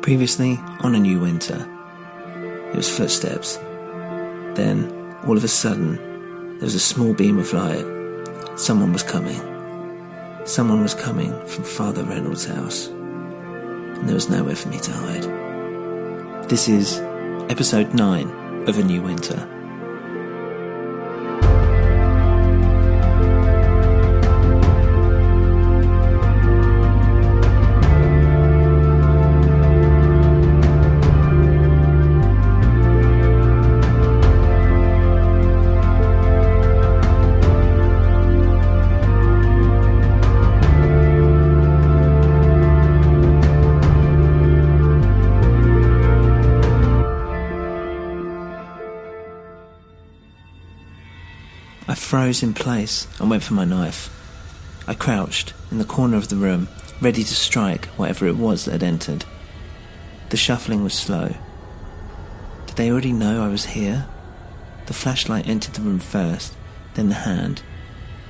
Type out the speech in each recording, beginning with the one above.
Previously, on A New Winter, it was footsteps. Then, all of a sudden, there was a small beam of light. Someone was coming. Someone was coming from Father Reynolds' house. And there was nowhere for me to hide. This is episode 9 of A New Winter. I froze in place and went for my knife. I crouched in the corner of the room, ready to strike whatever it was that had entered. The shuffling was slow. Did they already know I was here? The flashlight entered the room first, then the hand,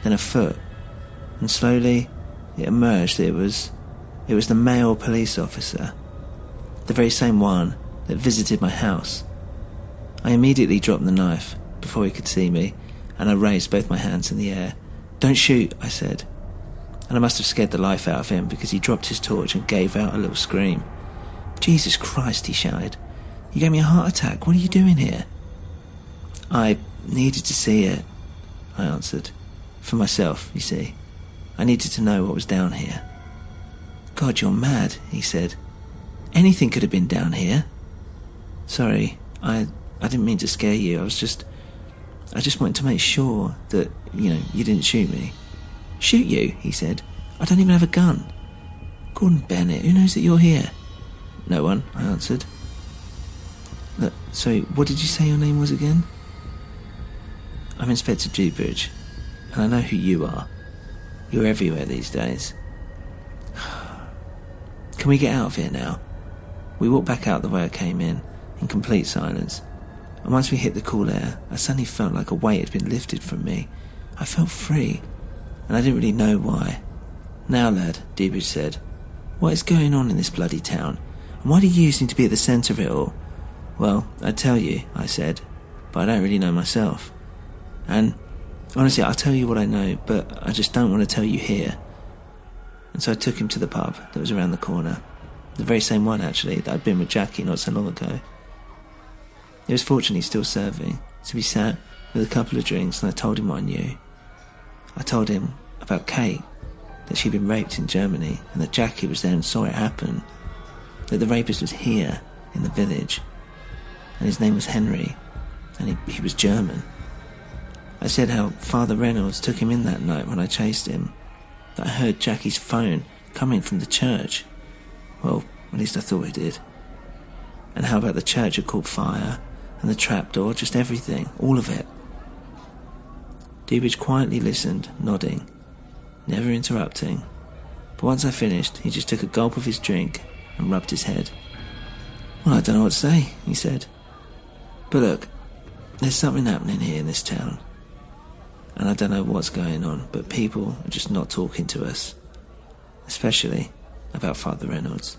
then a foot, and slowly it emerged that it was the male police officer, the very same one that visited my house. I immediately dropped the knife before he could see me, and I raised both my hands in the air. "Don't shoot," I said. And I must have scared the life out of him because he dropped his torch and gave out a little scream. "Jesus Christ," he shouted. "You gave me a heart attack. What are you doing here?" "I needed to see it," I answered. "For myself, you see. I needed to know what was down here." "God, you're mad," he said. "Anything could have been down here." "Sorry, I didn't mean to scare you. I just wanted to make sure that, you didn't shoot me." "Shoot you?" he said. "I don't even have a gun." "Gordon Bennett, who knows that you're here?" "No one," I answered. "Look, sorry, what did you say your name was again?" "I'm Inspector Dewbridge, and I know who you are. You're everywhere these days." "Can we get out of here now?" We walked back out the way I came in complete silence. And once we hit the cool air, I suddenly felt like a weight had been lifted from me. I felt free, and I didn't really know why. "Now, lad," Dewbridge said, "what is going on in this bloody town? And why do you seem to be at the centre of it all?" "Well, I'd tell you," I said, "but I don't really know myself. And honestly, I'll tell you what I know, but I just don't want to tell you here." And so I took him to the pub that was around the corner. The very same one, actually, that I'd been with Jackie not so long ago. It was fortunately still serving, so we sat with a couple of drinks and I told him what I knew. I told him about Kate, that she'd been raped in Germany and that Jackie was there and saw it happen, that the rapist was here in the village, and his name was Henry, and he was German. I said how Father Reynolds took him in that night when I chased him, that I heard Jackie's phone coming from the church. Well, at least I thought it did. And how about the church had caught fire, and the trapdoor, just everything, all of it. Dewbridge quietly listened, nodding, never interrupting. But once I finished, he just took a gulp of his drink and rubbed his head. "Well, I don't know what to say," he said. "But look, there's something happening here in this town. And I don't know what's going on, but people are just not talking to us. Especially about Father Reynolds.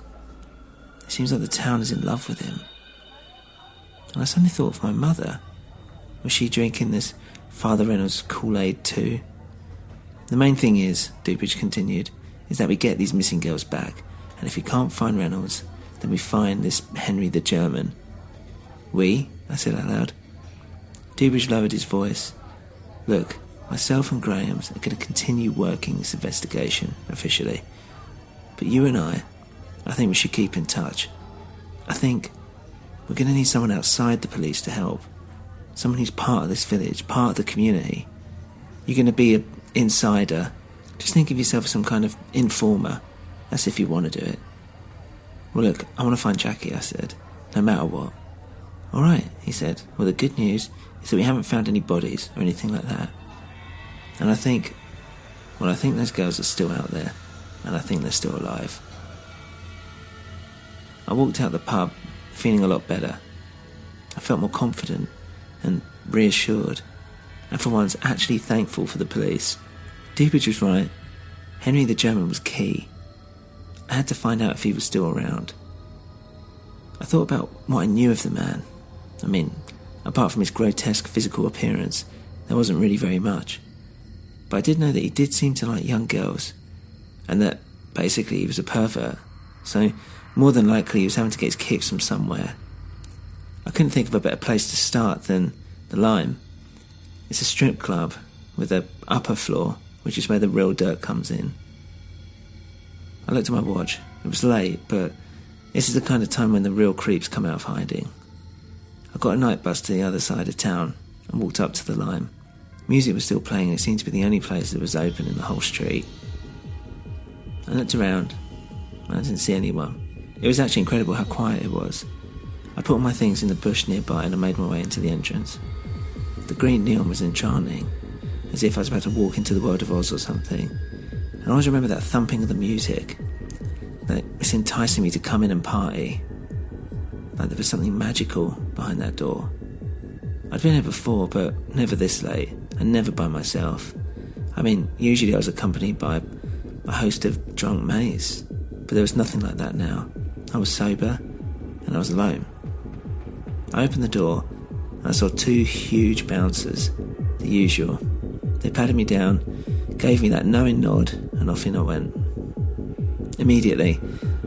It seems like the town is in love with him." And I suddenly thought of my mother. Was she drinking this Father Reynolds Kool-Aid too? "The main thing is," Dewbridge continued, "is that we get these missing girls back, and if we can't find Reynolds, then we find this Henry the German." "We?" I said out loud. Dewbridge lowered his voice. "Look, myself and Graham's are going to continue working this investigation officially. But you and I think we should keep in touch. I think we're going to need someone outside the police to help. Someone who's part of this village, part of the community. You're going to be an insider. Just think of yourself as some kind of informer. That's if you want to do it." "Well, look, I want to find Jackie," I said, "no matter what." "All right," he said. "Well, the good news is that we haven't found any bodies or anything like that. And I think those girls are still out there, and I think they're still alive." I walked out the pub, feeling a lot better. I felt more confident and reassured, and for once actually thankful for the police. Dewbridge was right. Henry the German was key. I had to find out if he was still around. I thought about what I knew of the man. I mean, apart from his grotesque physical appearance, there wasn't really very much. But I did know that he did seem to like young girls, and that basically he was a pervert, so more than likely he was having to get his kicks from somewhere. I couldn't think of a better place to start than the Lime. It's a strip club with an upper floor, which is where the real dirt comes in. I looked at my watch. It was late, but this is the kind of time when the real creeps come out of hiding. I got a night bus to the other side of town and walked up to the Lime. Music was still playing, and it seemed to be the only place that was open in the whole street. I looked around, and I didn't see anyone. It was actually incredible how quiet it was. I put all my things in the bush nearby and I made my way into the entrance. The green neon was enchanting, as if I was about to walk into the world of Oz or something. And I always remember that thumping of the music, that it's enticing me to come in and party. Like there was something magical behind that door. I'd been here before, but never this late, and never by myself. I mean, usually I was accompanied by a host of drunk mates, but there was nothing like that now. I was sober, and I was alone. I opened the door, and I saw two huge bouncers, the usual. They patted me down, gave me that knowing nod, and off in I went. Immediately,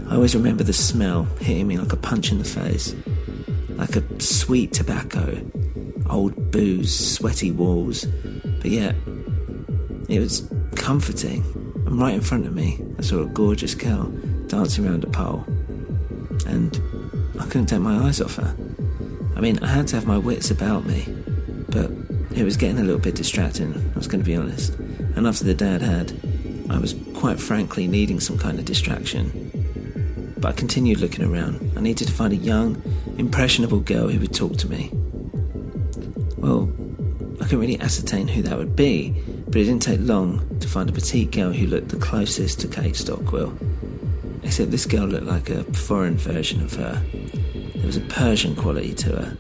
I always remember the smell hitting me like a punch in the face, like a sweet tobacco, old booze, sweaty walls, but yet it was comforting. And right in front of me, I saw a gorgeous girl dancing around a pole, and I couldn't take my eyes off her. I mean, I had to have my wits about me, but it was getting a little bit distracting, I was going to be honest. And after the day I'd had, I was quite frankly needing some kind of distraction. But I continued looking around. I needed to find a young, impressionable girl who would talk to me. Well, I couldn't really ascertain who that would be, but it didn't take long to find a petite girl who looked the closest to Kate Stockwell. Except this girl looked like a foreign version of her. There was a Persian quality to her.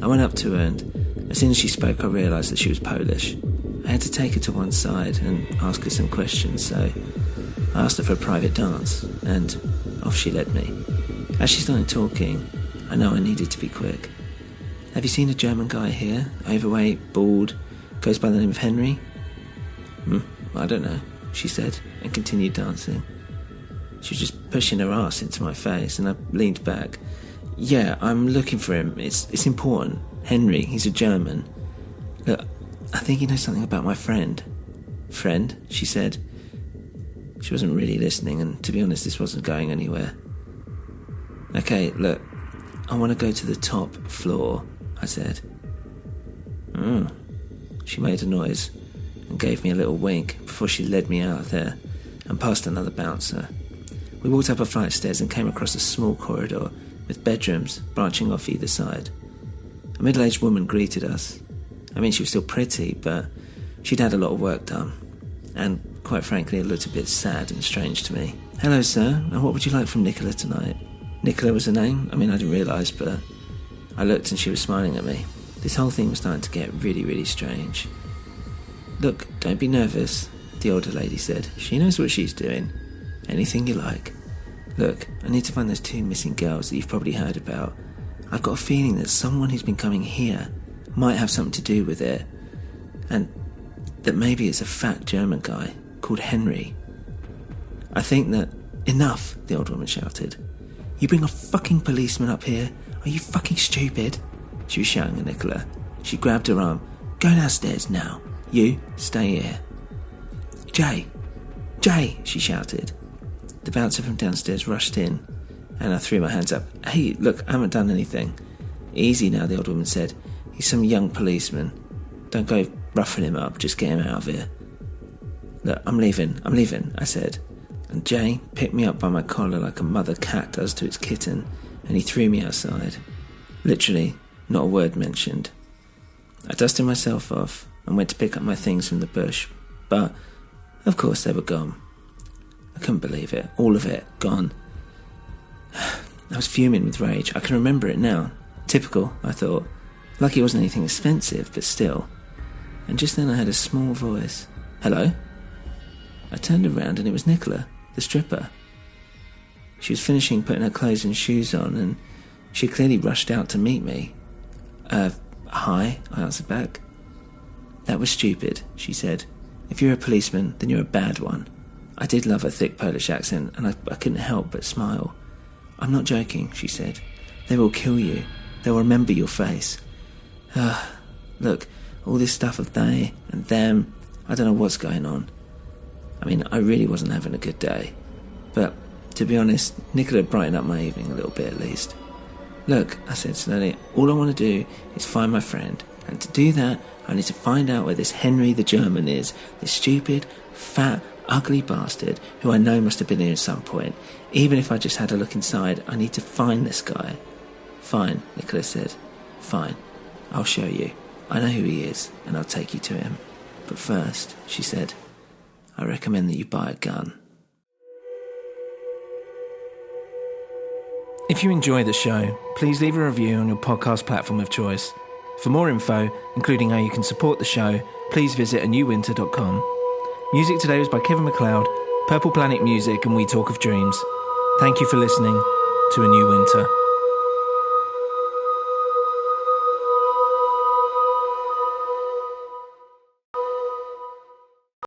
I went up to her, and as soon as she spoke I realised that she was Polish. I had to take her to one side and ask her some questions, so I asked her for a private dance, and off she led me. As she started talking, I know I needed to be quick. Have you seen a German guy here? Overweight, bald, goes by the name of Henry? I don't know, she said, and continued dancing. She was just pushing her ass into my face, and I leaned back. Yeah, I'm looking for him. It's important. Henry, he's a German. Look, I think he knows something about my friend. Friend? She said. She wasn't really listening, and to be honest, this wasn't going anywhere. Okay, look, I want to go to the top floor, I said. She made a noise and gave me a little wink before she led me out of there and past another bouncer. We walked up a flight of stairs and came across a small corridor with bedrooms branching off either side. A middle-aged woman greeted us. I mean, she was still pretty, but she'd had a lot of work done, and quite frankly, it looked a bit sad and strange to me. Hello, sir, and what would you like from Nicola tonight? Nicola was her name? I mean, I didn't realise, but I looked and she was smiling at me. This whole thing was starting to get really, really strange. Look, don't be nervous, the older lady said. She knows what she's doing. Anything you like. Look, I need to find those two missing girls that you've probably heard about. I've got a feeling that someone who's been coming here might have something to do with it, and that maybe it's a fat German guy called Henry. I think that... Enough, the old woman shouted. You bring a fucking policeman up here? Are you fucking stupid? She was shouting at Nicola. She grabbed her arm. Go downstairs now. You, stay here. Jay! Jay! She shouted. The bouncer from downstairs rushed in, and I threw my hands up. Hey, look, I haven't done anything. Easy now, the old woman said. He's some young policeman. Don't go roughing him up, just get him out of here. Look, I'm leaving, I said. And Jay picked me up by my collar like a mother cat does to its kitten, and he threw me outside. Literally, not a word mentioned. I dusted myself off and went to pick up my things from the bush, but, of course, they were gone. I couldn't believe it. All of it, gone. I was fuming with rage. I can remember it now. Typical, I thought. Lucky it wasn't anything expensive, but still. And just then I heard a small voice. Hello? I turned around and it was Nicola, the stripper. She was finishing putting her clothes and shoes on, and She clearly rushed out to meet me. Hi, I answered back. That was stupid, she said. If you're a policeman, then you're a bad one. I did love her thick Polish accent, and I couldn't help but smile. I'm not joking, she said. They will kill you. They'll remember your face. Look, all this stuff of they and them, I don't know what's going on. I mean, I really wasn't having a good day. But, to be honest, Nicola brightened up my evening a little bit at least. Look, I said slowly, all I want to do is find my friend. And to do that, I need to find out where this Henry the German is. This stupid, fat, ugly bastard who I know must have been here at some point. Even if I just had a look inside, I need to find this guy. Fine, Nicola said. Fine. I'll show you. I know who he is, and I'll take you to him. But first, she said, I recommend that you buy a gun. If you enjoy the show, please leave a review on your podcast platform of choice. For more info, including how you can support the show, please visit anewwinter.com. Music today was by Kevin MacLeod, Purple Planet Music, and We Talk of Dreams. Thank you for listening to A New Winter.